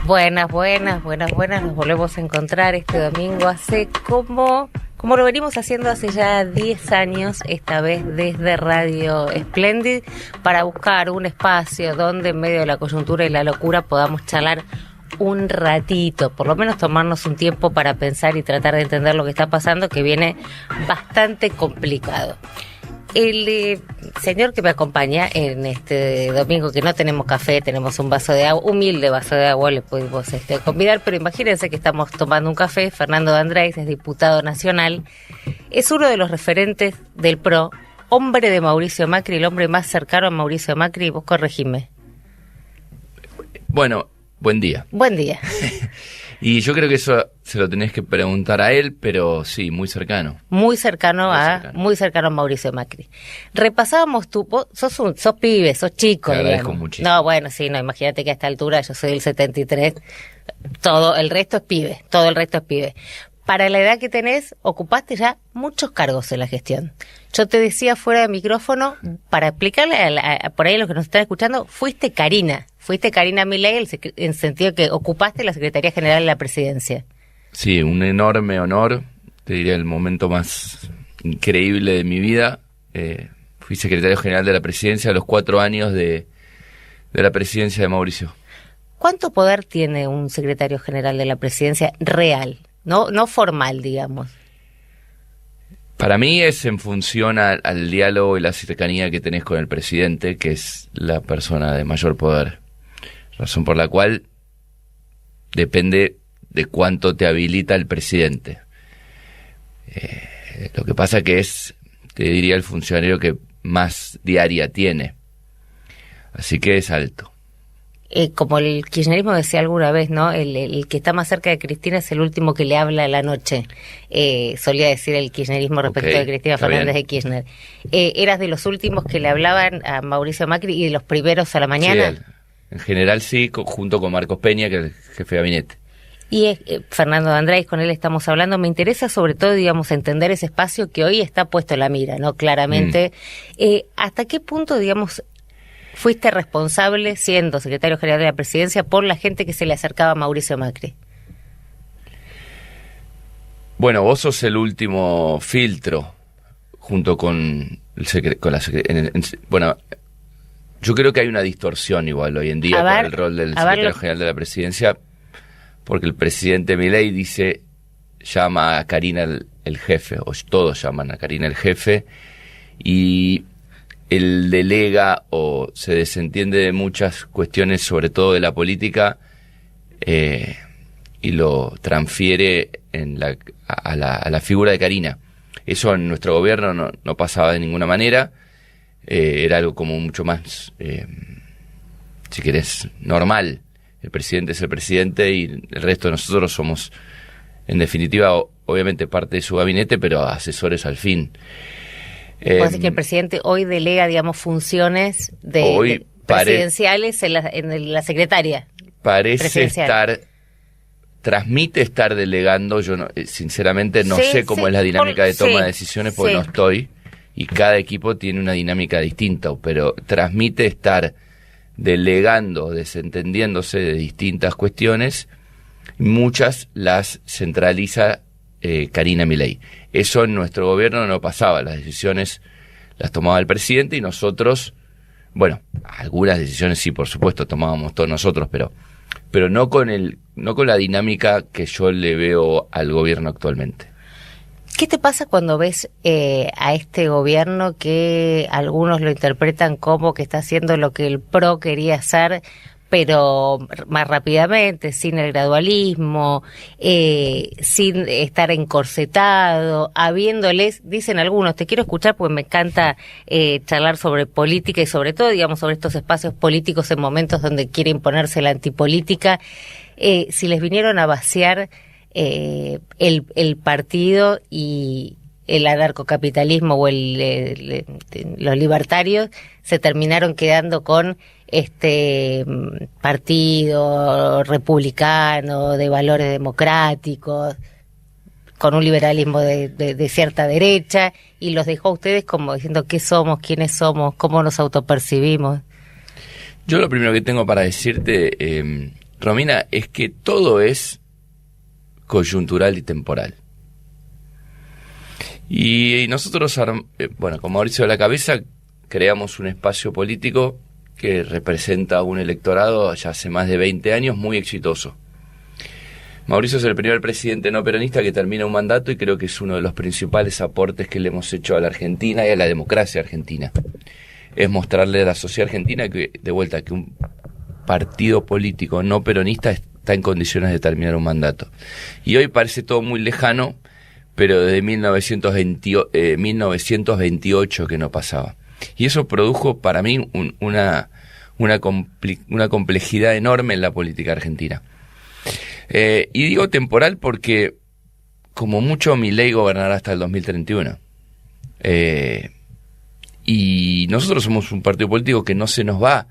Buenas. Nos volvemos a encontrar este domingo hace como lo venimos haciendo hace ya 10 años, esta vez desde Radio Splendid, para buscar un espacio donde en medio de la coyuntura y la locura podamos charlar un ratito, por lo menos tomarnos un tiempo para pensar y tratar de entender lo que está pasando, que viene bastante complicado. El señor que me acompaña en este domingo, que no tenemos café, tenemos un vaso de agua, humilde vaso de agua, le pudimos convidar, pero imagínense que estamos tomando un café. Fernando de Andrés es diputado nacional, es uno de los referentes del PRO, hombre de Mauricio Macri, el hombre más cercano a Mauricio Macri. Vos corregime. Bueno, buen día. Buen día. Y yo creo que eso se lo tenés que preguntar a él, pero sí, muy cercano. Muy cercano a Mauricio Macri. Repasábamos vos sos pibe, sos chico. Te agradezco muchísimo. No, bueno, sí, no, imagínate que a esta altura yo soy del 73, todo el resto es pibe. Para la edad que tenés, ocupaste ya muchos cargos en la gestión. Yo te decía fuera de micrófono, para explicarle por ahí a los que nos están escuchando, fuiste Karina Milei, en sentido que ocupaste la Secretaría General de la Presidencia. Sí, un enorme honor, te diría el momento más increíble de mi vida. Fui secretario general de la Presidencia a los 4 años de la presidencia de Mauricio. ¿Cuánto poder tiene un secretario general de la Presidencia real? No formal, digamos. Para mí es en función al diálogo y la cercanía que tenés con el presidente, que es la persona de mayor poder. Razón por la cual depende de cuánto te habilita el presidente. Lo que pasa que es, te diría, el funcionario que más diaria tiene. Así que es alto. Como el kirchnerismo decía alguna vez, ¿no? El que está más cerca de Cristina es el último que le habla a la noche. Solía decir el kirchnerismo respecto de Cristina Fernández de Kirchner. ¿Eras de los últimos que le hablaban a Mauricio Macri y de los primeros a la mañana? Sí, en general sí, junto con Marcos Peña, que es el jefe de gabinete. Y Fernando de Andrés, con él estamos hablando. Me interesa sobre todo, digamos, entender ese espacio que hoy está puesto en la mira, ¿no? Claramente. ¿Hasta qué punto, digamos, fuiste responsable, siendo secretario general de la Presidencia, por la gente que se le acercaba a Mauricio Macri? Bueno, vos sos el último filtro, junto con bueno, yo creo que hay una distorsión igual hoy en día con el rol del secretario general de la Presidencia, porque el presidente Milei llama a Karina el jefe, o todos llaman a Karina el jefe, y él delega o se desentiende de muchas cuestiones, sobre todo de la política, y lo transfiere a la figura de Karina. Eso en nuestro gobierno no pasaba de ninguna manera. Era algo como mucho más, si querés, normal. El presidente es el presidente y el resto de nosotros somos, en definitiva, obviamente parte de su gabinete, pero asesores al fin. Puede decir que el presidente hoy delega, digamos, funciones presidenciales en la secretaria. Parece transmite estar delegando. Yo sinceramente no sé cómo es la dinámica de toma de decisiones porque no estoy, y cada equipo tiene una dinámica distinta, pero transmite estar delegando, desentendiéndose de distintas cuestiones. Muchas las centraliza Karina Milei. Eso en nuestro gobierno no pasaba, las decisiones las tomaba el presidente y nosotros, bueno, algunas decisiones sí, por supuesto, tomábamos todos nosotros, pero no con la dinámica que yo le veo al gobierno actualmente. ¿Qué te pasa cuando ves a este gobierno que algunos lo interpretan como que está haciendo lo que el PRO quería hacer, pero más rápidamente, sin el gradualismo, sin estar encorsetado, habiéndoles, dicen algunos, te quiero escuchar porque me encanta charlar sobre política y sobre todo, digamos, sobre estos espacios políticos en momentos donde quiere imponerse la antipolítica, si les vinieron a vaciar el partido y el anarcocapitalismo o los libertarios se terminaron quedando con este partido republicano de valores democráticos, con un liberalismo de cierta derecha, y los dejó a ustedes como diciendo qué somos, quiénes somos, cómo nos autopercibimos. Yo lo primero que tengo para decirte, Romina, es que todo es coyuntural y temporal. Y nosotros, con Mauricio a la cabeza, creamos un espacio político que representa un electorado ya hace más de 20 años muy exitoso. Mauricio es el primer presidente no peronista que termina un mandato y creo que es uno de los principales aportes que le hemos hecho a la Argentina y a la democracia argentina. Es mostrarle a la sociedad argentina que, de vuelta, que un partido político no peronista está en condiciones de terminar un mandato. Y hoy parece todo muy lejano, pero desde 1928 que no pasaba. Y eso produjo para mí una complejidad enorme en la política argentina. Y digo temporal porque como mucho Milei gobernará hasta el 2031. Y nosotros somos un partido político que no se nos va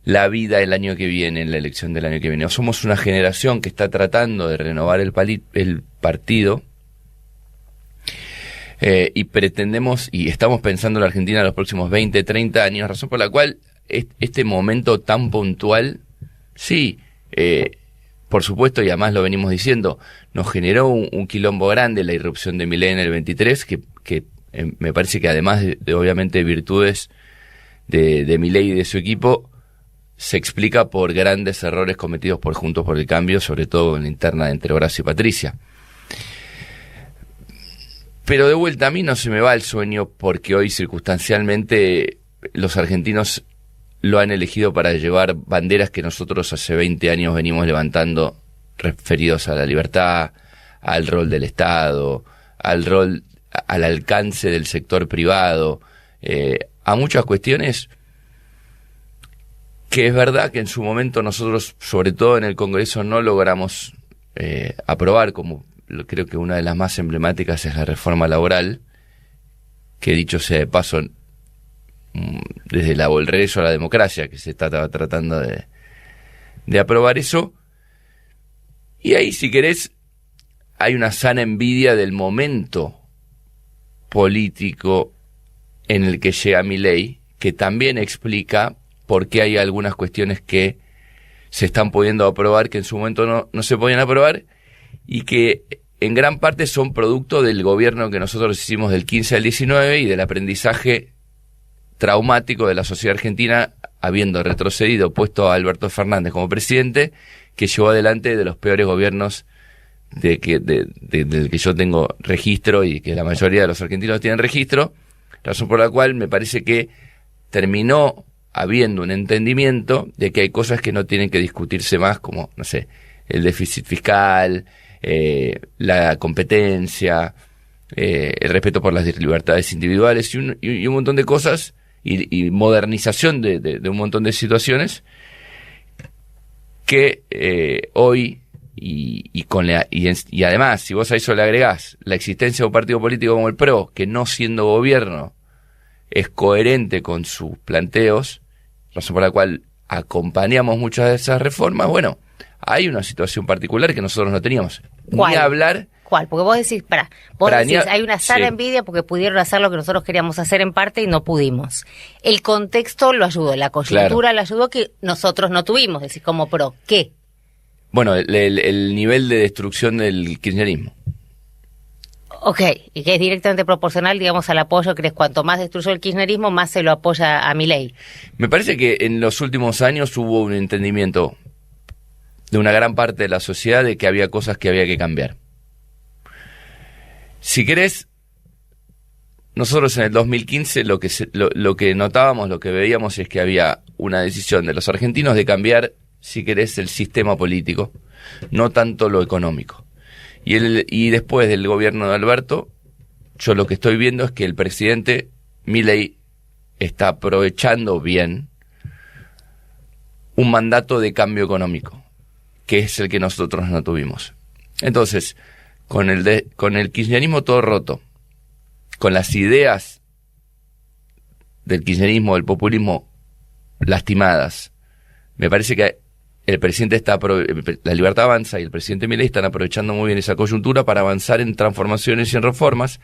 la vida el año que viene, en la elección del año que viene. Somos una generación que está tratando de renovar el partido. Y pretendemos, y estamos pensando en la Argentina en los próximos 20, 30 años, razón por la cual este momento tan puntual, sí, por supuesto, y además lo venimos diciendo, nos generó un quilombo grande la irrupción de Milei en el 23, que me parece que además de obviamente virtudes de Milei y de su equipo, se explica por grandes errores cometidos por Juntos por el Cambio, sobre todo en la interna entre Horacio y Patricia. Pero de vuelta, a mí no se me va el sueño porque hoy circunstancialmente los argentinos lo han elegido para llevar banderas que nosotros hace 20 años venimos levantando, referidos a la libertad, al rol del Estado, al alcance del sector privado, a muchas cuestiones que es verdad que en su momento nosotros, sobre todo en el Congreso, no logramos aprobar, como creo que una de las más emblemáticas es la reforma laboral, que dicho sea de paso, desde el regreso a la democracia, que se está tratando de aprobar eso. Y ahí, si querés, hay una sana envidia del momento político en el que llega Milei, que también explica por qué hay algunas cuestiones que se están pudiendo aprobar, que en su momento no se podían aprobar, y que en gran parte son producto del gobierno que nosotros hicimos del 15 al 19 y del aprendizaje traumático de la sociedad argentina, habiendo retrocedido, puesto a Alberto Fernández como presidente, que llevó adelante de los peores gobiernos del que yo tengo registro y que la mayoría de los argentinos tienen registro, razón por la cual me parece que terminó habiendo un entendimiento de que hay cosas que no tienen que discutirse más, como, no sé, el déficit fiscal, la competencia, el respeto por las libertades individuales y un montón de cosas, y modernización de un montón de situaciones que hoy, y además, si vos a eso le agregás la existencia de un partido político como el PRO, que no siendo gobierno es coherente con sus planteos, razón por la cual acompañamos muchas de esas reformas, bueno, hay una situación particular que nosotros no teníamos. ¿Cuál? Ni hablar. ¿Cuál? Porque vos decís, hay una sana envidia porque pudieron hacer lo que nosotros queríamos hacer en parte y no pudimos. El contexto lo ayudó, la coyuntura lo ayudó, que nosotros no tuvimos, decís, como PRO. ¿Qué? Bueno, el nivel de destrucción del kirchnerismo. Ok, y que es directamente proporcional, digamos, al apoyo, que es cuanto más destruyó el kirchnerismo, más se lo apoya a Milei. Me parece que en los últimos años hubo un entendimiento de una gran parte de la sociedad de que había cosas que había que cambiar. Si querés, nosotros en el 2015 lo que notábamos, lo que veíamos es que había una decisión de los argentinos de cambiar, si querés, el sistema político, no tanto lo económico. Y después del gobierno de Alberto, yo lo que estoy viendo es que el presidente Milei está aprovechando bien un mandato de cambio económico, que es el que nosotros no tuvimos. Entonces, con el kirchnerismo todo roto, con las ideas del kirchnerismo, del populismo lastimadas, me parece que el presidente la Libertad Avanza y el presidente Milei están aprovechando muy bien esa coyuntura para avanzar en transformaciones y en reformas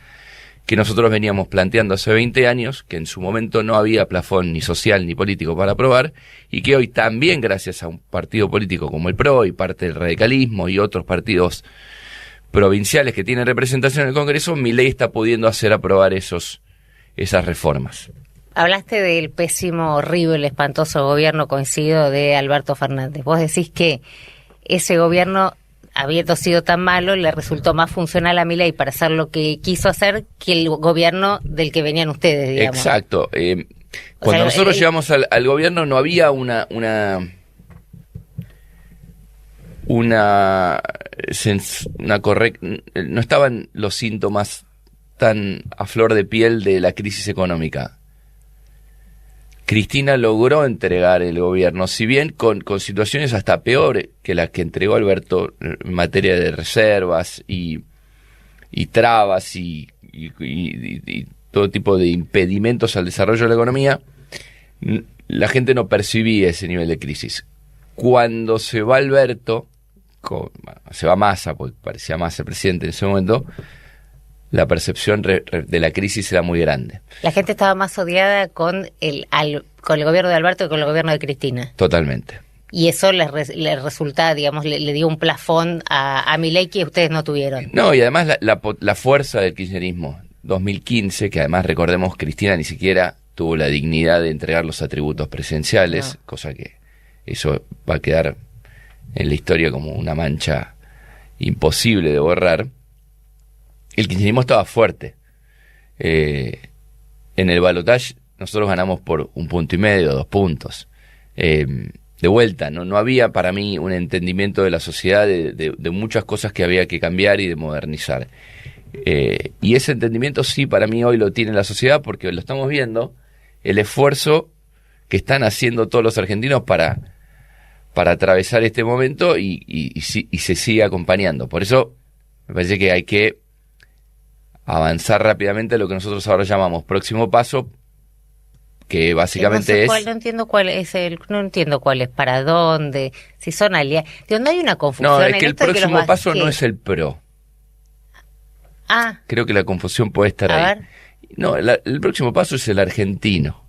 que nosotros veníamos planteando hace 20 años, que en su momento no había plafón ni social ni político para aprobar, y que hoy también, gracias a un partido político como el PRO y parte del radicalismo y otros partidos provinciales que tienen representación en el Congreso, Milei está pudiendo hacer aprobar esas reformas. Hablaste del pésimo, horrible, espantoso gobierno coincidido de Alberto Fernández. Vos decís que ese gobierno, habiendo sido tan malo, le resultó más funcional a Milei para hacer lo que quiso hacer que el gobierno del que venían ustedes, digamos. Exacto. Cuando nosotros llegamos al gobierno no había no estaban los síntomas tan a flor de piel de la crisis económica. Cristina logró entregar el gobierno, si bien con situaciones hasta peores que las que entregó Alberto en materia de reservas y trabas y todo tipo de impedimentos al desarrollo de la economía, la gente no percibía ese nivel de crisis. Cuando se va Alberto, se va Massa, porque parecía Massa el presidente en ese momento, la percepción de la crisis era muy grande. La gente estaba más odiada con el gobierno de Alberto que con el gobierno de Cristina. Totalmente. Y eso le resulta, digamos, le dio un plafón a Milei que ustedes no tuvieron. No, y además la fuerza del kirchnerismo 2015, que además recordemos Cristina ni siquiera tuvo la dignidad de entregar los atributos presidenciales, no. Cosa que eso va a quedar en la historia como una mancha imposible de borrar. El kirchnerismo estaba fuerte. En el balotaje nosotros ganamos por 1,5 puntos, 2 puntos. De vuelta, no había para mí un entendimiento de la sociedad de muchas cosas que había que cambiar y de modernizar. Y ese entendimiento sí para mí hoy lo tiene la sociedad, porque lo estamos viendo, el esfuerzo que están haciendo todos los argentinos para atravesar este momento y se sigue acompañando. Por eso me parece que hay que avanzar rápidamente a lo que nosotros ahora llamamos próximo paso, que básicamente no entiendo cuál es, para dónde, si son aliados. No hay una confusión. No, es que el próximo paso no es el PRO. Creo que la confusión puede estar ahí. Ver. No, el próximo paso es el argentino,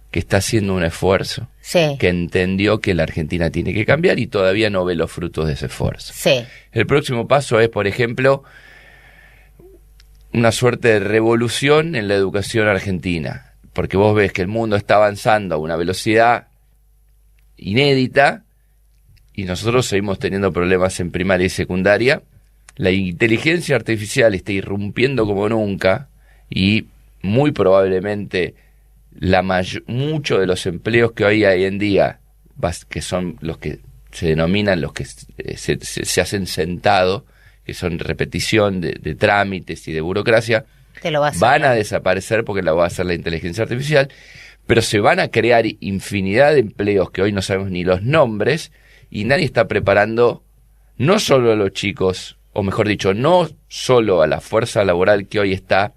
que está haciendo un esfuerzo, sí, que entendió que la Argentina tiene que cambiar y todavía no ve los frutos de ese esfuerzo. Sí. El próximo paso es, por ejemplo, una suerte de revolución en la educación argentina, porque vos ves que el mundo está avanzando a una velocidad inédita y nosotros seguimos teniendo problemas en primaria y secundaria. La inteligencia artificial está irrumpiendo como nunca y muy probablemente muchos de los empleos que hoy en día, que son los que se denominan los que se hacen sentado, que son repetición de trámites y de burocracia, van a desaparecer porque la va a hacer la inteligencia artificial, pero se van a crear infinidad de empleos que hoy no sabemos ni los nombres y nadie está preparando no solo a los chicos, o mejor dicho, no solo a la fuerza laboral que hoy está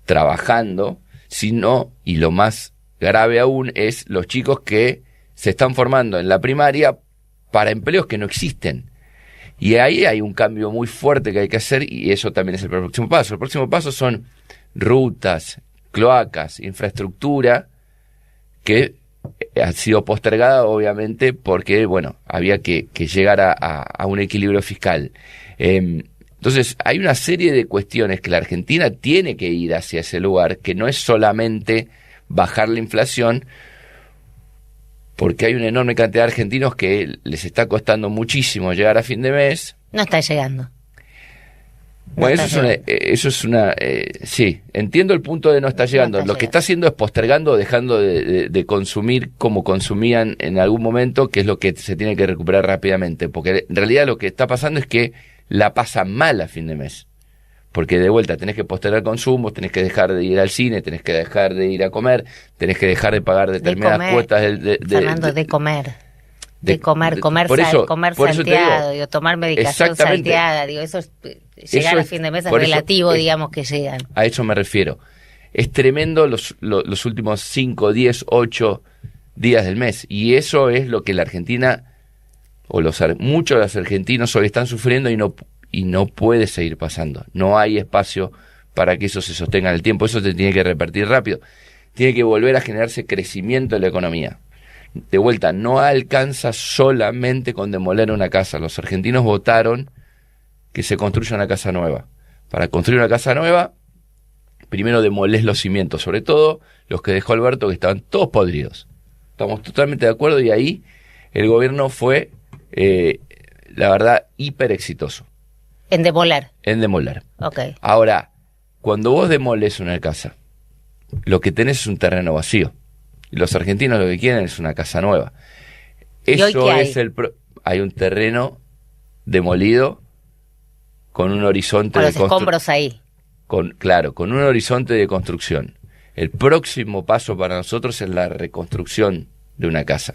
trabajando, sino, y lo más grave aún, es los chicos que se están formando en la primaria para empleos que no existen. Y ahí hay un cambio muy fuerte que hay que hacer y eso también es el próximo paso. El próximo paso son rutas, cloacas, infraestructura que ha sido postergada obviamente porque, bueno, había que llegar a un equilibrio fiscal. Entonces hay una serie de cuestiones que la Argentina tiene que ir hacia ese lugar, que no es solamente bajar la inflación, porque hay una enorme cantidad de argentinos que les está costando muchísimo llegar a fin de mes. No está llegando. Bueno, sí, entiendo el punto de no estar llegando. Lo que está haciendo es postergando, dejando de consumir como consumían en algún momento, que es lo que se tiene que recuperar rápidamente. Porque en realidad lo que está pasando es que la pasan mal a fin de mes. Porque de vuelta tenés que postergar consumos, tenés que dejar de ir al cine, tenés que dejar de ir a comer, tenés que dejar de pagar determinadas cuotas Fernando, de comer salteado, digo, tomar medicación salteada, digo, eso es, llegar a fin de mes es relativo, digamos, que llegan. A eso me refiero. Es tremendo los últimos 5, 10, 8 días del mes, y eso es lo que la Argentina, o muchos de los argentinos hoy están sufriendo y no puede seguir pasando. No hay espacio para que eso se sostenga en el tiempo. Eso se tiene que repartir rápido. Tiene que volver a generarse crecimiento en la economía. De vuelta, no alcanza solamente con demoler una casa. Los argentinos votaron que se construya una casa nueva. Para construir una casa nueva, primero demolés los cimientos, sobre todo los que dejó Alberto, que estaban todos podridos. Estamos totalmente de acuerdo y ahí el gobierno fue, la verdad, hiper exitoso. En demoler. En demoler. Okay. Ahora, cuando vos demolés una casa, lo que tenés es un terreno vacío. Y los argentinos lo que quieren es una casa nueva. Eso es hay un terreno demolido con un horizonte con los escombros ahí. Claro, con un horizonte de construcción. El próximo paso para nosotros es la reconstrucción de una casa,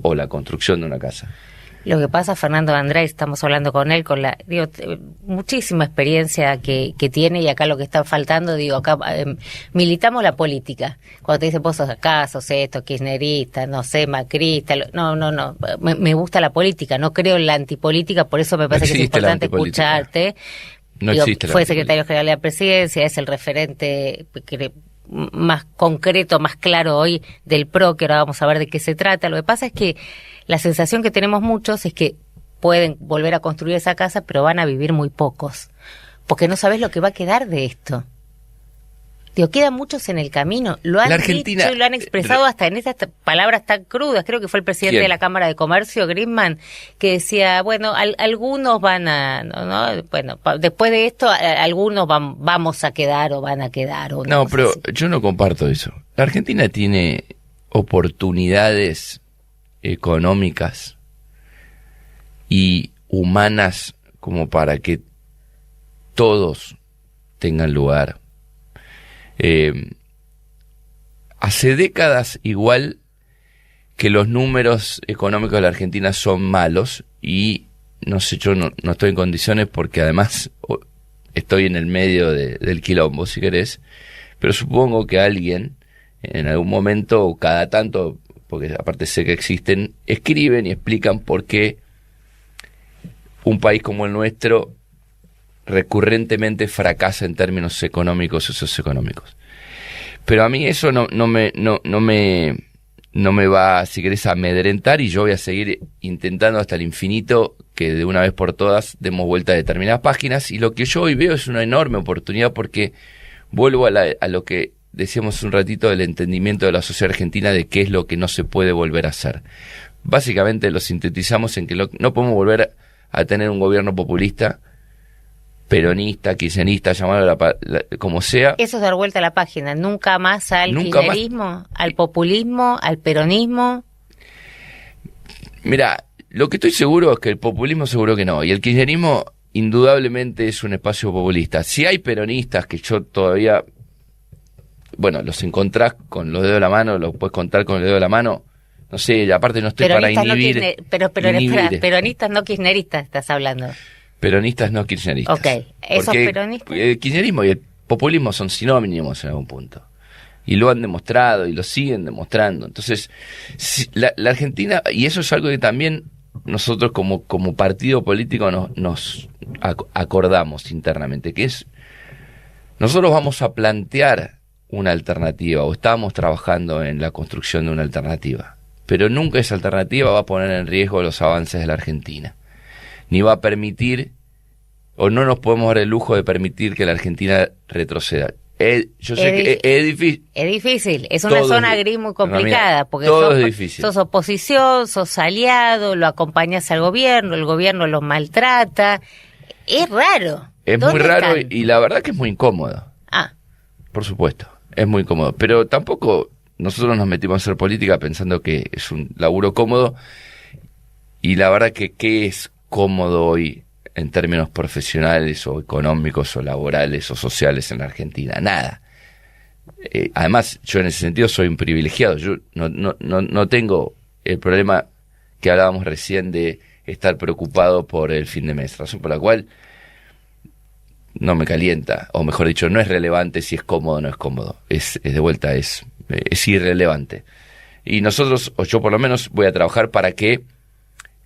o la construcción de una casa. Lo que pasa, Fernando Andrade, estamos hablando con él, con muchísima experiencia que tiene, y acá lo que está faltando, acá militamos la política. Cuando te dicen, vos sos acá, sos esto, kirchnerista, no sé, macrista, no, me gusta la política, no creo en la antipolítica, por eso me parece que es importante escucharte. No existe. Fue secretario general de la presidencia, es el referente más concreto, más claro hoy del PRO, que ahora vamos a ver de qué se trata. Lo que pasa es que la sensación que tenemos muchos es que pueden volver a construir esa casa, pero van a vivir muy pocos, porque no sabes lo que va a quedar de esto. Quedan muchos en el camino. Lo han dicho y lo han expresado hasta en estas palabras tan crudas. Creo que fue el presidente de la Cámara de Comercio, Griezmann, que decía, bueno, algunos van a, ¿no? Bueno, después de esto, algunos vamos a quedar o van a quedar. O no, pero así. Yo no comparto eso. La Argentina tiene oportunidades económicas y humanas como para que todos tengan lugar. Hace décadas igual que los números económicos de la Argentina son malos y no sé, yo no estoy en condiciones porque además estoy en el medio del quilombo, si querés, pero supongo que alguien en algún momento o cada tanto, porque aparte sé que existen, escriben y explican por qué un país como el nuestro recurrentemente fracasa en términos económicos o socioeconómicos. Pero a mí eso no me va, si querés, a amedrentar, y yo voy a seguir intentando hasta el infinito que de una vez por todas demos vuelta a determinadas páginas, y lo que yo hoy veo es una enorme oportunidad porque vuelvo a lo que decíamos un ratito del entendimiento de la sociedad argentina de qué es lo que no se puede volver a hacer. Básicamente lo sintetizamos en que no podemos volver a tener un gobierno populista, peronista, kirchnerista, llamarlo como sea. Eso es dar vuelta a la página. Nunca más al kirchnerismo, al populismo, al peronismo. Mira, lo que estoy seguro es que el populismo seguro que no. Y el kirchnerismo indudablemente es un espacio populista. Si hay peronistas que yo todavía, bueno, los encontrás con los dedos de la mano, los puedes contar con el dedo de la mano. No sé, aparte no estoy peronistas para inhibir. Peronistas no kirchneristas estás hablando. Peronistas no kirchneristas. Ok, esos peronistas. El kirchnerismo y el populismo son sinónimos en algún punto. Y lo han demostrado y lo siguen demostrando. Entonces, la Argentina, y eso es algo que también nosotros como partido político nos acordamos internamente, que es, nosotros vamos a plantear una alternativa, o estamos trabajando en la construcción de una alternativa, pero nunca esa alternativa va a poner en riesgo los avances de la Argentina, ni va a permitir, o no nos podemos dar el lujo de permitir que la Argentina retroceda. Yo sé que es difícil. Es difícil, es una zona gris muy complicada, porque sos oposición, sos aliado, lo acompañas al gobierno, el gobierno los maltrata. Es raro. Es muy raro y la verdad que es muy incómodo. Por supuesto, es muy incómodo. Pero tampoco nosotros nos metimos a hacer política pensando que es un laburo cómodo. Y la verdad que ¿qué es cómodo hoy en términos profesionales o económicos o laborales o sociales en la Argentina? Nada. Además, yo en ese sentido soy un privilegiado. Yo no tengo el problema que hablábamos recién de estar preocupado por el fin de mes, razón por la cual no me calienta, o mejor dicho, no es relevante si es cómodo o no es cómodo. Es de vuelta, es irrelevante. Y nosotros, o yo por lo menos, voy a trabajar para que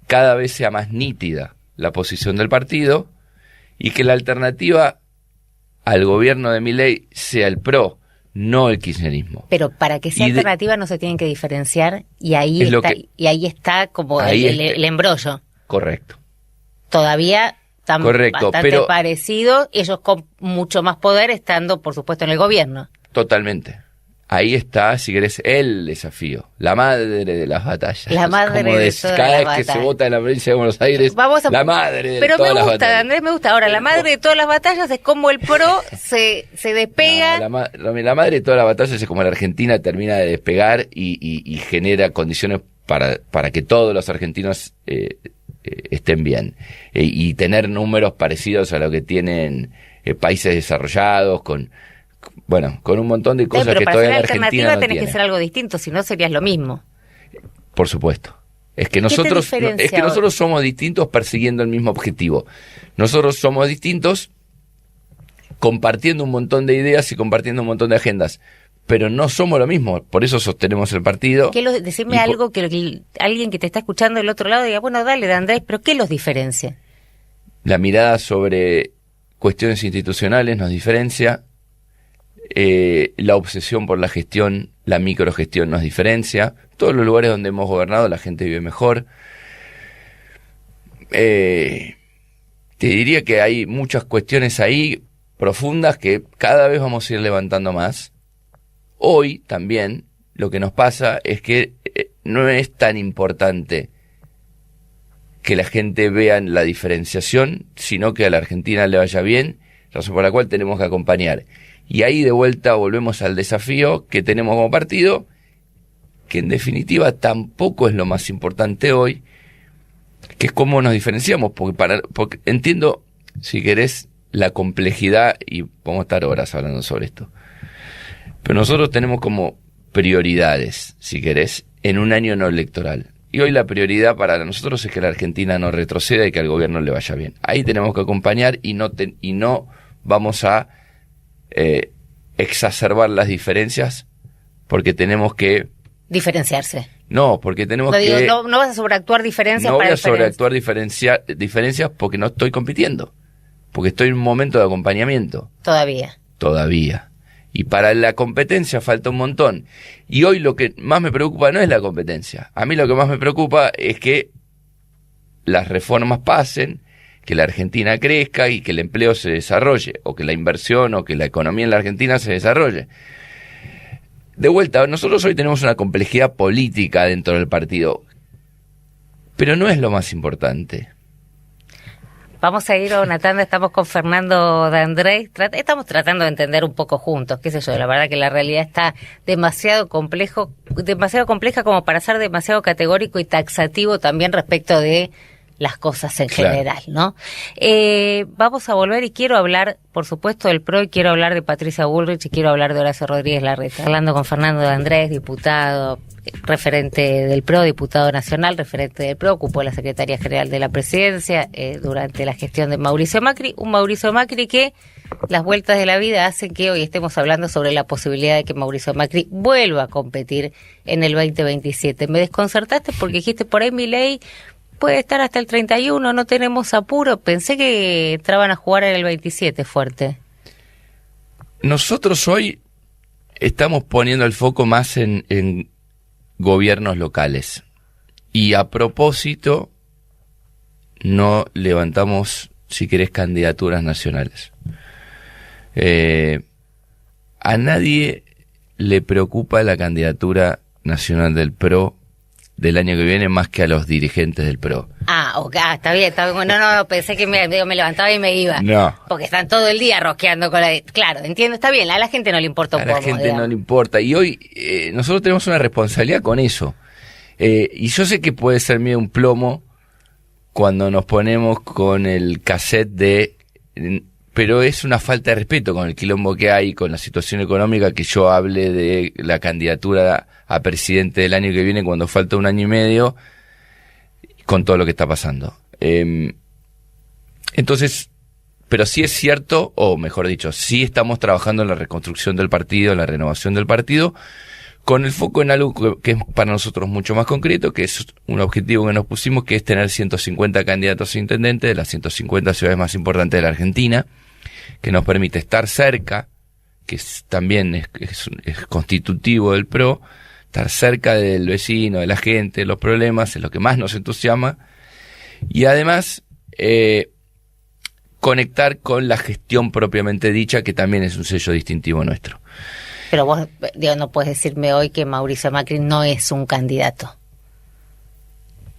cada vez sea más nítida la posición del partido y que la alternativa al gobierno de Milei sea el PRO, no el kirchnerismo. Pero para que sea alternativa no se tienen que diferenciar y ahí está como el embrollo. Correcto. Todavía están bastante parecidos, ellos con mucho más poder estando, por supuesto, en el gobierno. Totalmente. Ahí está, si querés, el desafío, la madre de las batallas. La madre de todas cada vez que se vota en la provincia de Buenos Aires, la madre de todas las batallas. Pero Andrés, me gusta. Ahora, la madre de todas las batallas es como el PRO se despega. No, la madre de todas las batallas es como la Argentina termina de despegar y genera condiciones para que todos los argentinos estén bien. Y tener números parecidos a lo que tienen países desarrollados, con un montón de cosas que todavía la Argentina no tiene. Pero para ser alternativa tenés que ser algo distinto, si no serías lo mismo. Por supuesto. Es que nosotros somos distintos persiguiendo el mismo objetivo. Nosotros somos distintos compartiendo un montón de ideas y compartiendo un montón de agendas, pero no somos lo mismo, por eso sostenemos el partido. Decime algo que alguien que te está escuchando del otro lado diga, bueno, dale, Andrés, pero ¿qué los diferencia? La mirada sobre cuestiones institucionales nos diferencia. La obsesión por la gestión, la microgestión nos diferencia. Todos los lugares donde hemos gobernado la gente vive mejor. Te diría que hay muchas cuestiones ahí profundas que cada vez vamos a ir levantando más. Hoy también lo que nos pasa es que no es tan importante que la gente vea la diferenciación, sino que a la Argentina le vaya bien, razón por la cual tenemos que acompañar. Y ahí de vuelta volvemos al desafío que tenemos como partido, que en definitiva tampoco es lo más importante hoy, que es cómo nos diferenciamos, porque entiendo, si querés, la complejidad, y podemos estar horas hablando sobre esto. Pero nosotros tenemos como prioridades, si querés, en un año no electoral. Y hoy la prioridad para nosotros es que la Argentina no retroceda y que al gobierno le vaya bien. Ahí tenemos que acompañar y no vamos a exacerbar las diferencias porque tenemos que diferenciarse. No, porque tenemos que... No vas a sobreactuar diferencias. No voy a sobreactuar diferencias porque no estoy compitiendo, porque estoy en un momento de acompañamiento. Todavía. Y para la competencia falta un montón. Y hoy lo que más me preocupa no es la competencia. A mí lo que más me preocupa es que las reformas pasen, que la Argentina crezca y que el empleo se desarrolle, o que la inversión o que la economía en la Argentina se desarrolle. De vuelta, nosotros hoy tenemos una complejidad política dentro del partido, pero no es lo más importante. Vamos a ir a una tanda, estamos con Fernando de Andrés, estamos tratando de entender un poco juntos, qué sé yo, la verdad que la realidad está demasiado compleja como para ser demasiado categórico y taxativo también respecto de las cosas en general, ¿no? Vamos a volver y quiero hablar, por supuesto, del PRO, y quiero hablar de Patricia Bullrich y quiero hablar de Horacio Rodríguez Larreta. Hablando con Fernando de Andrés, diputado, referente del PRO, diputado nacional, referente del PRO, ocupó la Secretaría General de la Presidencia durante la gestión de Mauricio Macri, un Mauricio Macri que las vueltas de la vida hacen que hoy estemos hablando sobre la posibilidad de que Mauricio Macri vuelva a competir en el 2027. Me desconcertaste porque dijiste por ahí Milei puede estar hasta el 31, no tenemos apuro. Pensé que entraban a jugar en el 27 fuerte. Nosotros hoy estamos poniendo el foco más en gobiernos locales. Y a propósito, no levantamos, si querés, candidaturas nacionales. A nadie le preocupa la candidatura nacional del PRO del año que viene más que a los dirigentes del PRO. Está bien. No, pensé que me levantaba y me iba. No. Porque están todo el día rosqueando con la... Claro, entiendo, está bien, a la gente no le importa un poco. A la gente no le importa. Y hoy nosotros tenemos una responsabilidad con eso. Y yo sé que puede ser medio un plomo cuando nos ponemos con el cassette de... Pero es una falta de respeto con el quilombo que hay, con la situación económica, que yo hable de la candidatura a presidente del año que viene cuando falta un año y medio, con todo lo que está pasando. Entonces, pero sí es cierto, o mejor dicho, sí estamos trabajando en la reconstrucción del partido, en la renovación del partido, con el foco en algo que es para nosotros mucho más concreto, que es un objetivo que nos pusimos, que es tener 150 candidatos a intendentes de las 150 ciudades más importantes de la Argentina. que nos permite estar cerca, que también es constitutivo del PRO, estar cerca del vecino, de la gente, de los problemas, es lo que más nos entusiasma, y además conectar con la gestión propiamente dicha, que también es un sello distintivo nuestro. Pero vos, no puedes decirme hoy que Mauricio Macri no es un candidato.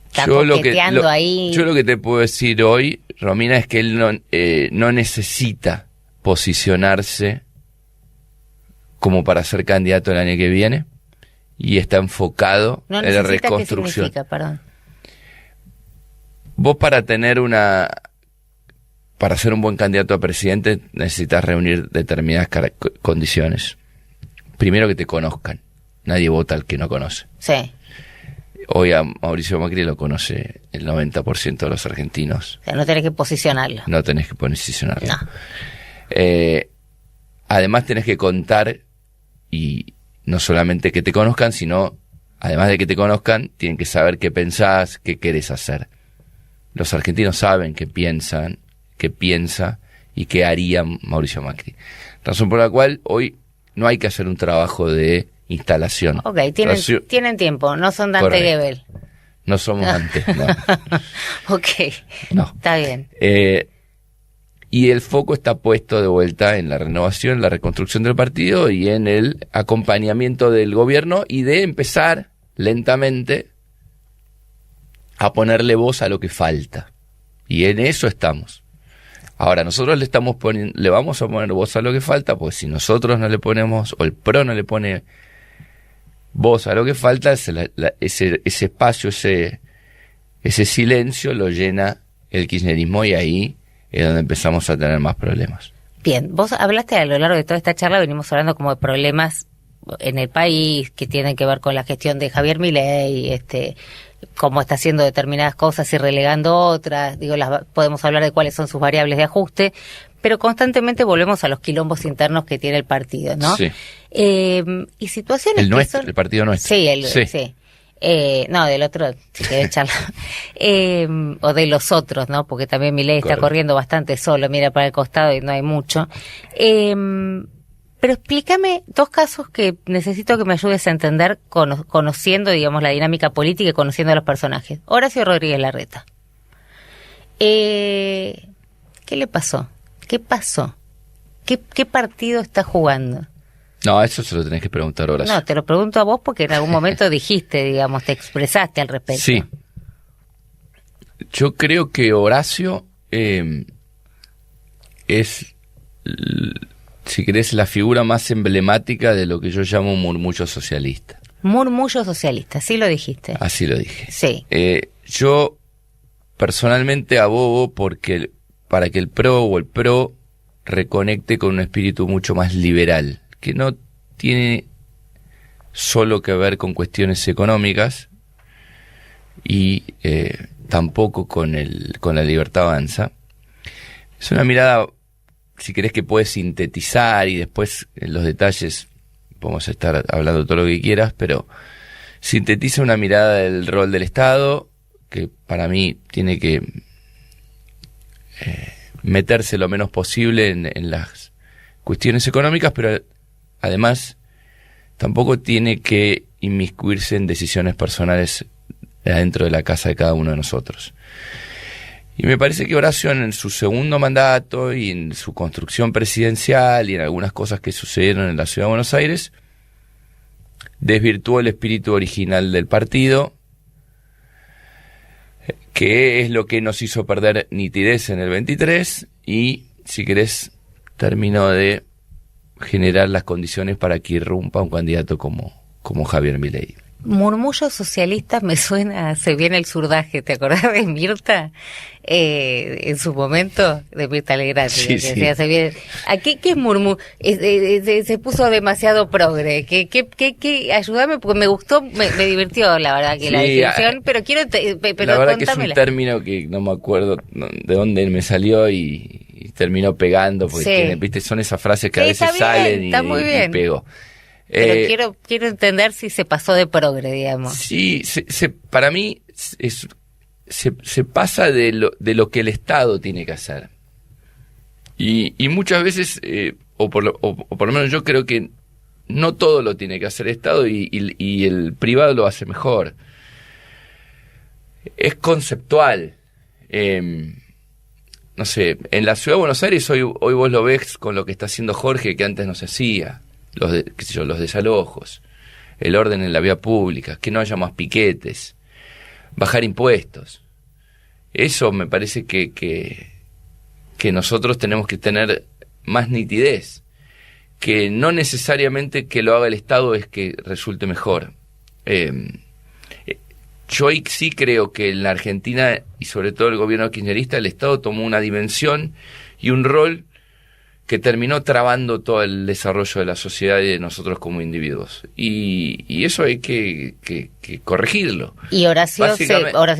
Está coqueteando ahí. Yo lo que te puedo decir hoy, Romina, es que él no necesita posicionarse como para ser candidato el año que viene, y está enfocado en la reconstrucción. ¿Qué significa? Perdón. Vos para ser un buen candidato a presidente necesitas reunir determinadas condiciones. Primero, que te conozcan. Nadie vota al que no conoce. Sí. Hoy a Mauricio Macri lo conoce el 90% de los argentinos. O sea, no tenés que posicionarlo. No tenés que posicionarlo. No. Además tenés que contar, y no solamente que te conozcan, sino, además de que te conozcan, tienen que saber qué pensás, qué querés hacer. Los argentinos saben qué piensa y qué haría Mauricio Macri. Razón por la cual hoy no hay que hacer un trabajo de instalación. Ok, tienen tiempo, no son Dante Gebel. No somos Dante, no. Ok, no. Está bien. Y el foco está puesto de vuelta en la renovación, la reconstrucción del partido y en el acompañamiento del gobierno, y de empezar lentamente a ponerle voz a lo que falta. Y en eso estamos. Ahora, nosotros le vamos a poner voz a lo que falta, pues si nosotros no le ponemos, o el PRO no le pone voz a lo que falta, ese espacio, ese silencio lo llena el kirchnerismo, y ahí es donde empezamos a tener más problemas. Bien, vos hablaste a lo largo de toda esta charla, venimos hablando como de problemas en el país que tienen que ver con la gestión de Javier Milei, cómo está haciendo determinadas cosas y relegando otras, podemos hablar de cuáles son sus variables de ajuste, pero constantemente volvemos a los quilombos internos que tiene el partido, ¿no? Sí. Y situaciones el partido nuestro. Sí. No, del otro, si querés charlar. O de los otros, ¿no? Porque también Milei está corriendo bastante solo, mira para el costado y no hay mucho. Pero explícame dos casos que necesito que me ayudes a entender conociendo, digamos, la dinámica política y conociendo a los personajes. Horacio Rodríguez Larreta. ¿Qué le pasó? ¿Qué pasó? ¿Qué partido está jugando? No, eso se lo tenés que preguntar a Horacio. No, te lo pregunto a vos porque en algún momento dijiste, digamos, te expresaste al respecto. Sí. Yo creo que Horacio es, si querés, la figura más emblemática de lo que yo llamo murmullo socialista. Murmullo socialista, sí lo dijiste. Así lo dije. Sí. Yo personalmente abogo para que el PRO reconecte con un espíritu mucho más liberal, que no tiene solo que ver con cuestiones económicas y tampoco con la libertad avanza. Es una mirada, si querés, que puedes sintetizar, y después en los detalles podemos estar hablando todo lo que quieras, pero sintetiza una mirada del rol del Estado, que para mí tiene que meterse lo menos posible en las cuestiones económicas, pero además tampoco tiene que inmiscuirse en decisiones personales adentro de la casa de cada uno de nosotros. Y me parece que Horacio, en su segundo mandato y en su construcción presidencial y en algunas cosas que sucedieron en la Ciudad de Buenos Aires, desvirtuó el espíritu original del partido, que es lo que nos hizo perder nitidez en el 23 y, si querés, terminó de generar las condiciones para que irrumpa un candidato como Javier Milei. Murmullo socialista me suena, se viene el surdaje, ¿te acordás de Mirta? En su momento, de Mirta Legrand. Sí. Decía, se viene. ¿Qué es murmullo? Se puso demasiado progre. Ayúdame, porque me gustó, me divirtió, la verdad, que la definición, pero quiero, pero la verdad contámela. Que es un término que no me acuerdo de dónde me salió y terminó pegando, porque viste, son esas frases que a veces salen y pegó. Pero quiero entender si se pasó de progre, digamos. Sí, para mí se pasa de lo que el Estado tiene que hacer. Y muchas veces, o por lo menos yo creo que no todo lo tiene que hacer el Estado y el privado lo hace mejor. Es conceptual. No sé, en la Ciudad de Buenos Aires hoy vos lo ves con lo que está haciendo Jorge, que antes no se hacía. Los desalojos, el orden en la vía pública, que no haya más piquetes, bajar impuestos. Eso me parece que nosotros tenemos que tener más nitidez, que no necesariamente que lo haga el Estado es que resulte mejor. Yo sí creo que en la Argentina, y sobre todo el gobierno kirchnerista, el Estado tomó una dimensión y un rol que terminó trabando todo el desarrollo de la sociedad y de nosotros como individuos. Y eso hay que corregirlo. ¿Y Horacio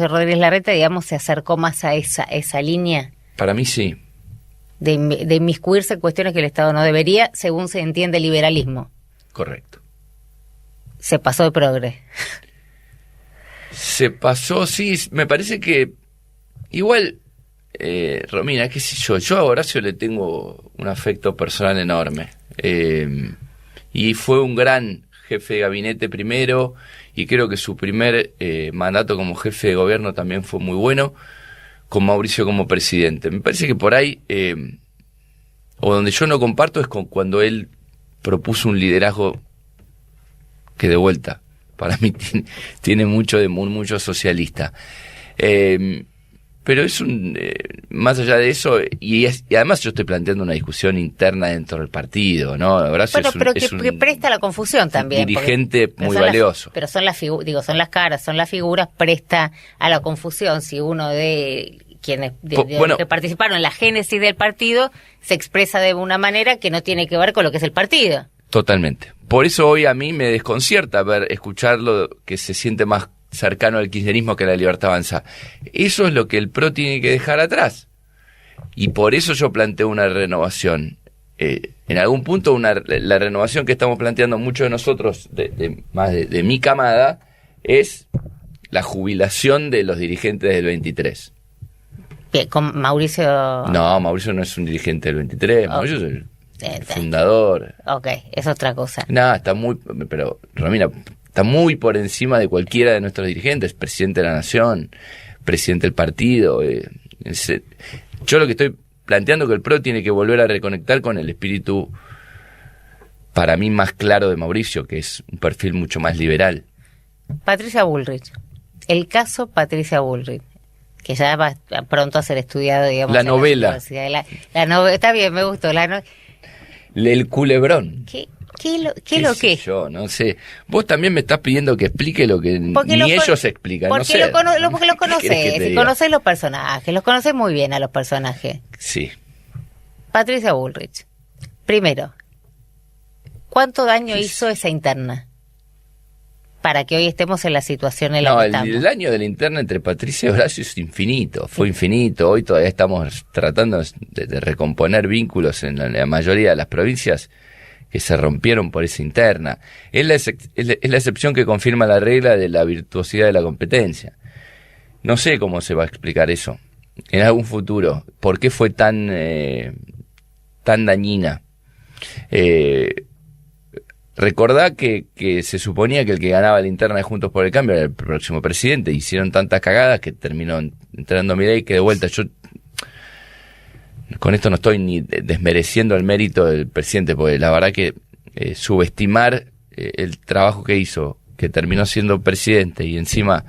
Rodríguez Larreta, digamos, se acercó más a esa línea? Para mí sí. De inmiscuirse en cuestiones que el Estado no debería, según se entiende el liberalismo. Correcto. Se pasó de progre. Se pasó, sí, me parece que igual, Romina, qué sé yo a Horacio le tengo un afecto personal enorme. Y fue un gran jefe de gabinete primero, y creo que su primer mandato como jefe de gobierno también fue muy bueno, con Mauricio como presidente. Me parece que por ahí, o donde yo no comparto es con cuando él propuso un liderazgo que de vuelta, para mí tiene mucho de mucho socialista. Pero es más allá de eso, y además yo estoy planteando una discusión interna dentro del partido, ¿no? Horacio pero que presta la confusión también. Dirigente muy valioso. Pero son las caras, son las figuras, presta a la confusión si uno de quienes que participaron en la génesis del partido se expresa de una manera que no tiene que ver con lo que es el partido. Totalmente. Por eso hoy a mí me desconcierta escucharlo, que se siente más cercano al kirchnerismo que a la Libertad Avanza. Eso es lo que el PRO tiene que dejar atrás. Y por eso yo planteo una renovación. En algún punto la renovación que estamos planteando muchos de nosotros, de mi camada, es la jubilación de los dirigentes del 23. Bien, con Mauricio... No, Mauricio no es un dirigente del 23, Mauricio es el fundador. Ok, es otra cosa. No, pero Romina, está muy por encima de cualquiera de nuestros dirigentes, presidente de la Nación, presidente del partido. Yo lo que estoy planteando que el PRO tiene que volver a reconectar con el espíritu, para mí, más claro de Mauricio, que es un perfil mucho más liberal. Patricia Bullrich. El caso Patricia Bullrich, que ya va pronto a ser estudiado, digamos. La novela. La novela, está bien, me gustó. El culebrón. ¿Qué lo que? Yo no sé. Vos también me estás pidiendo que explique lo que ni ellos explican. Porque no sé. porque los conocés, y conocés los personajes, los conocés muy bien a los personajes. Sí. Patricia Bullrich. Primero, ¿cuánto daño hizo esa interna? Para que hoy estemos en la situación en la que estamos. El daño de la interna entre Patricia y Horacio es infinito, fue infinito. Hoy todavía estamos tratando de recomponer vínculos en la mayoría de las provincias que se rompieron por esa interna. Es la excepción que confirma la regla de la virtuosidad de la competencia. No sé cómo se va a explicar eso en algún futuro. ¿Por qué fue tan dañina? Recordá que se suponía que el que ganaba la interna de Juntos por el Cambio era el próximo presidente. Hicieron tantas cagadas que terminó entrando Milei, que de vuelta yo con esto no estoy ni desmereciendo el mérito del presidente, porque la verdad que subestimar el trabajo que hizo, que terminó siendo presidente y encima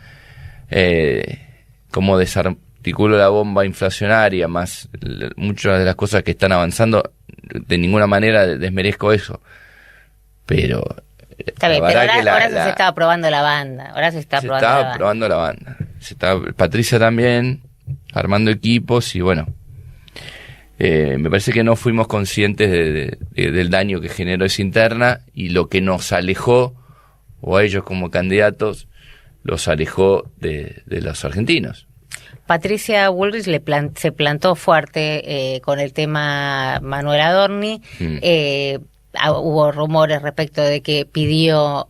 como desarticuló la bomba inflacionaria, más muchas de las cosas que están avanzando, de ninguna manera desmerezco eso. Pero está bien, pero ahora se estaba probando la banda. Ahora se está probando la banda. Patricia también armando equipos y bueno, me parece que no fuimos conscientes del daño que generó esa interna y lo que nos alejó, o a ellos como candidatos, los alejó de los argentinos. Patricia Bullrich se plantó fuerte con el tema Manuel Adorni. Hubo rumores respecto de que pidió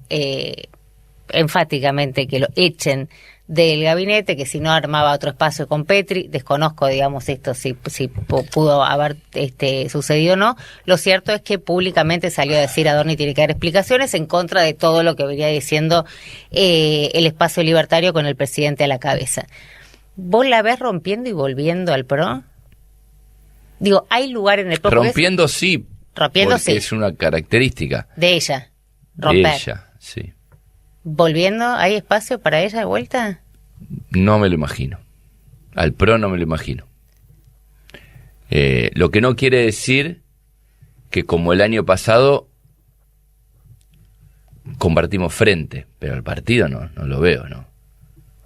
enfáticamente que lo echen del gabinete, que si no armaba otro espacio con Petri. Desconozco, digamos, esto si pudo haber sucedido o no. Lo cierto es que públicamente salió a decir Adorni tiene que dar explicaciones en contra de todo lo que venía diciendo el espacio libertario con el presidente a la cabeza. ¿Vos la ves rompiendo y volviendo al PRO? Digo, hay lugar en el PRO. Rompiendo sí, porque es una característica. De ella, romper. De ella, sí. ¿Volviendo? ¿Hay espacio para ella de vuelta? No me lo imagino. Al PRO no me lo imagino. Lo que no quiere decir que como el año pasado compartimos frente, pero el partido no lo veo, ¿no?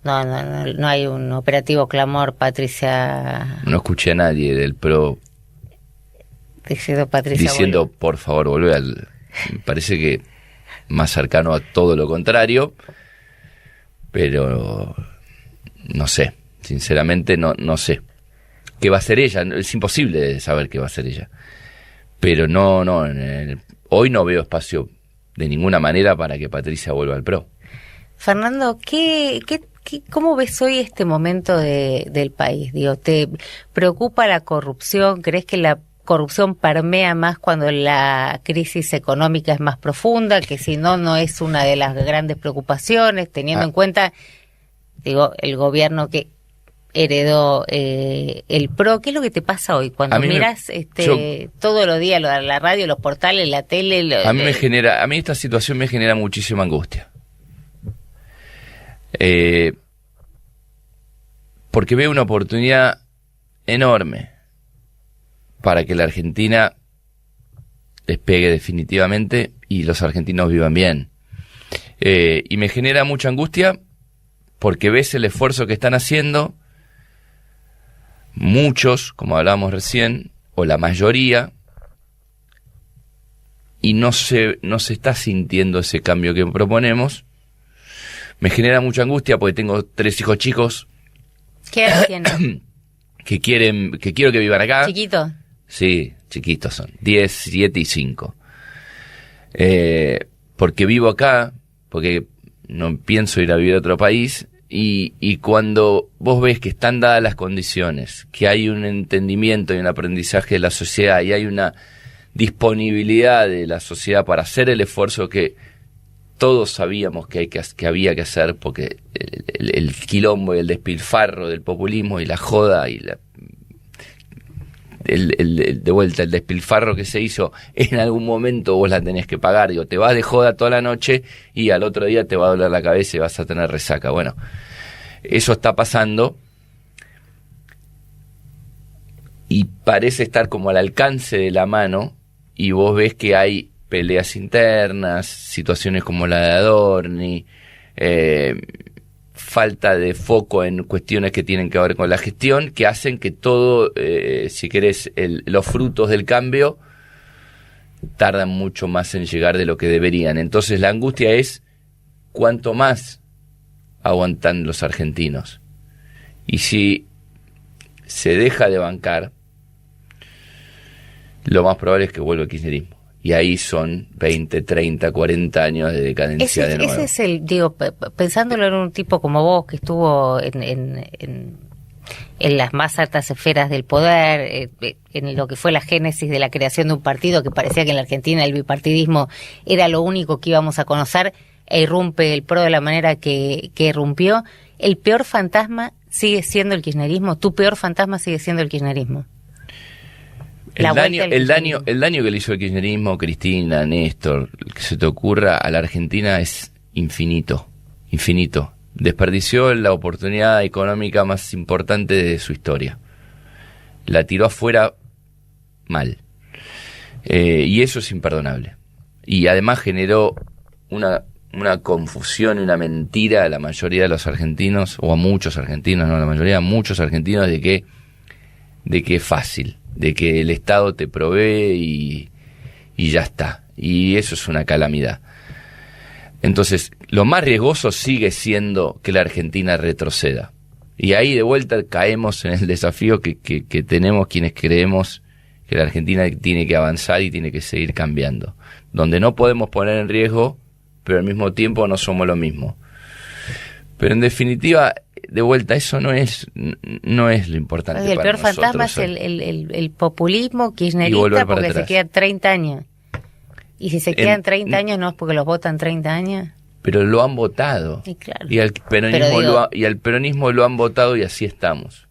No hay un operativo clamor, Patricia. No escuché a nadie del PRO diciendo por favor, volvé me parece que más cercano a todo lo contrario, pero no sé, sinceramente no sé qué va a hacer ella. Es imposible saber qué va a hacer ella, pero hoy no veo espacio de ninguna manera para que Patricia vuelva al PRO. Fernando, ¿cómo ves hoy este momento del país? Digo, ¿te preocupa la corrupción? ¿Crees que la corrupción permea más cuando la crisis económica es más profunda? Que si no es una de las grandes preocupaciones, teniendo en cuenta, digo, el gobierno que heredó el PRO. ¿Qué es lo que te pasa hoy cuando miras todos los días la radio, los portales, la tele? A mí esta situación me genera muchísima angustia. Porque veo una oportunidad enorme para que la Argentina despegue definitivamente y los argentinos vivan bien. Y me genera mucha angustia porque ves el esfuerzo que están haciendo muchos, como hablábamos recién, o la mayoría, y no se está sintiendo ese cambio que proponemos. Me genera mucha angustia porque tengo 3 hijos chicos. ¿Qué edad tienen? que quiero que vivan acá. ¿Chiquitos? Sí, chiquitos son. 10, 7 y 5. Porque vivo acá, porque no pienso ir a vivir a otro país, y cuando vos ves que están dadas las condiciones, que hay un entendimiento y un aprendizaje de la sociedad, y hay una disponibilidad de la sociedad para hacer el esfuerzo que todos sabíamos que había que hacer, porque el quilombo y el despilfarro del populismo y la joda y de vuelta el despilfarro que se hizo, en algún momento vos la tenés que pagar. Digo, te vas de joda toda la noche y al otro día te va a doler la cabeza y vas a tener resaca. Bueno, eso está pasando y parece estar como al alcance de la mano, y vos ves que hay peleas internas, situaciones como la de Adorni, falta de foco en cuestiones que tienen que ver con la gestión, que hacen que todo, si querés, los frutos del cambio tardan mucho más en llegar de lo que deberían. Entonces la angustia es cuánto más aguantan los argentinos. Y si se deja de bancar, lo más probable es que vuelva el kirchnerismo. Y ahí son 20, 30, 40 años de decadencia de nuevo. Ese es el, digo, pensándolo en un tipo como vos, que estuvo en las más altas esferas del poder, en lo que fue la génesis de la creación de un partido, que parecía que en la Argentina el bipartidismo era lo único que íbamos a conocer, e irrumpe el PRO de la manera que irrumpió. El peor fantasma sigue siendo el kirchnerismo. Tu peor fantasma sigue siendo el kirchnerismo. El daño que le hizo el kirchnerismo, Cristina, Néstor, que se te ocurra, a la Argentina es infinito. Desperdició la oportunidad económica más importante de su historia. La tiró afuera mal. Y eso es imperdonable. Y además generó una confusión y una mentira a la mayoría de los argentinos, o a muchos argentinos, no a la mayoría, a muchos argentinos, de que es fácil, de que el Estado te provee y ya está. Y eso es una calamidad. Entonces, lo más riesgoso sigue siendo que la Argentina retroceda. Y ahí de vuelta caemos en el desafío que tenemos quienes creemos que la Argentina tiene que avanzar y tiene que seguir cambiando. Donde no podemos poner en riesgo, pero al mismo tiempo no somos lo mismo. Pero en definitiva, de vuelta, eso no es lo importante. El para peor fantasma es el populismo kirchnerista porque se quedan 30 años. Y si se quedan 30 años no es porque los votan 30 años. Pero lo han votado. Y, claro. Y al peronismo lo han votado y así estamos.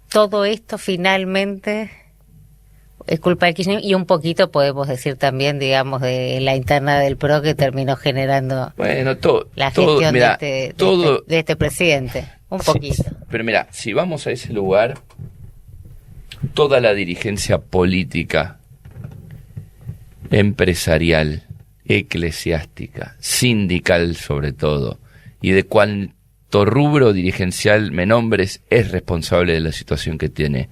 Todo esto finalmente es culpa de Kirchner y un poquito podemos decir también, digamos, de la interna del PRO que terminó generando la gestión de este presidente. Un poquito. Sí, pero mira, si vamos a ese lugar, toda la dirigencia política, empresarial, eclesiástica, sindical sobre todo, y de cuanto rubro dirigencial me nombres, es responsable de la situación que tiene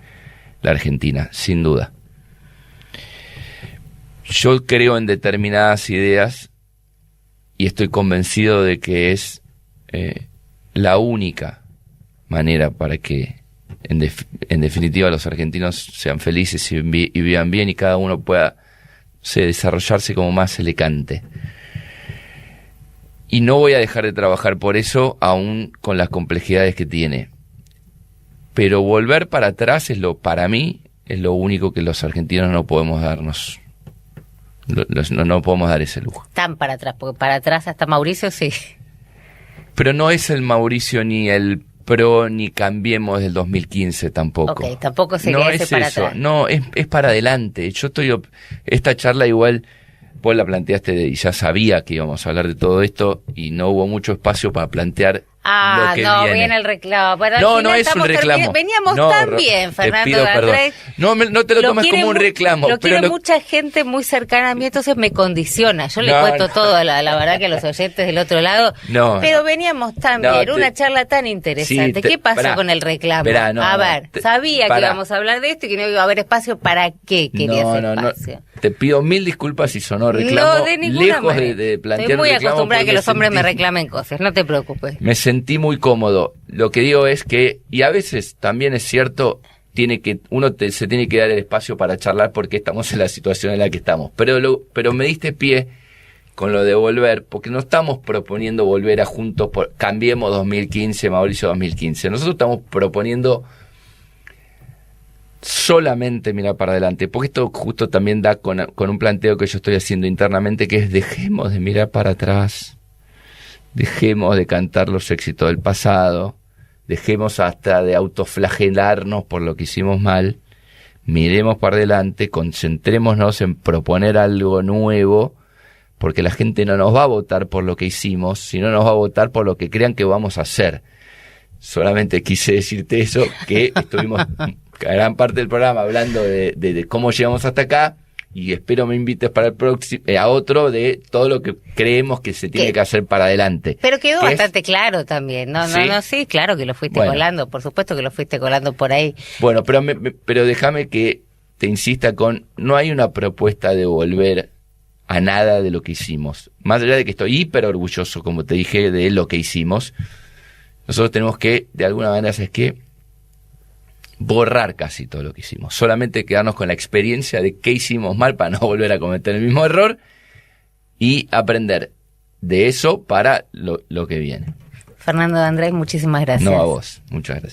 la Argentina, sin duda. Yo creo en determinadas ideas y estoy convencido de que es la única manera para que en definitiva los argentinos sean felices y vivan bien y cada uno pueda desarrollarse como más se le cante. Y no voy a dejar de trabajar por eso, aún con las complejidades que tiene. Pero volver para atrás para mí es lo único que los argentinos no podemos darnos. No podemos dar ese lujo. Tan para atrás, porque para atrás hasta Mauricio sí. Pero no es el Mauricio ni el PRO ni Cambiemos del 2015 tampoco. Ok, tampoco sería ese para atrás. No, es para adelante. Esta charla igual vos la planteaste y ya sabía que íbamos a hablar de todo esto y no hubo mucho espacio para plantear lo que viene el reclamo. No es un reclamo. Veníamos tan bien, Fernando. Te pido perdón. No te lo tomes como un reclamo. Quiere mucha gente muy cercana a mí, entonces me condiciona. Yo le cuento todo, la verdad, que a los oyentes del otro lado. Pero veníamos tan bien, una charla tan interesante. ¿Qué pasó con el reclamo? A ver, sabía que íbamos a hablar de esto y que no iba a haber espacio. ¿Para qué querías espacio? Te pido 1000 disculpas si sonó reclamo. No, de ninguna manera. de plantear Estoy muy acostumbrada a que los hombres me reclamen cosas, no te preocupes. Me sentí muy cómodo. Lo que digo es que, y a veces también es cierto, se tiene que dar el espacio para charlar porque estamos en la situación en la que estamos. Pero me diste pie con lo de volver, porque no estamos proponiendo volver a juntos, Cambiemos 2015, Mauricio 2015. Nosotros estamos proponiendo solamente mirar para adelante, porque esto justo también da con un planteo que yo estoy haciendo internamente, que es dejemos de mirar para atrás, dejemos de cantar los éxitos del pasado, dejemos hasta de autoflagelarnos por lo que hicimos mal, miremos para adelante, concentrémonos en proponer algo nuevo, porque la gente no nos va a votar por lo que hicimos, sino nos va a votar por lo que crean que vamos a hacer. Solamente quise decirte eso, que estuvimos gran parte del programa hablando de cómo llegamos hasta acá, y espero me invites para el próximo, a otro de todo lo que creemos que se tiene que hacer para adelante. Pero quedó bastante claro también, sí, claro que lo fuiste colando, por supuesto que lo fuiste colando por ahí. Bueno, pero déjame que te insista no hay una propuesta de volver a nada de lo que hicimos. Más allá de que estoy hiper orgulloso, como te dije, de lo que hicimos, nosotros tenemos que, de alguna manera, ¿sabes qué? Borrar casi todo lo que hicimos. Solamente quedarnos con la experiencia de qué hicimos mal para no volver a cometer el mismo error y aprender de eso para lo que viene. Fernando de Andrés, muchísimas gracias. No, a vos. Muchas gracias.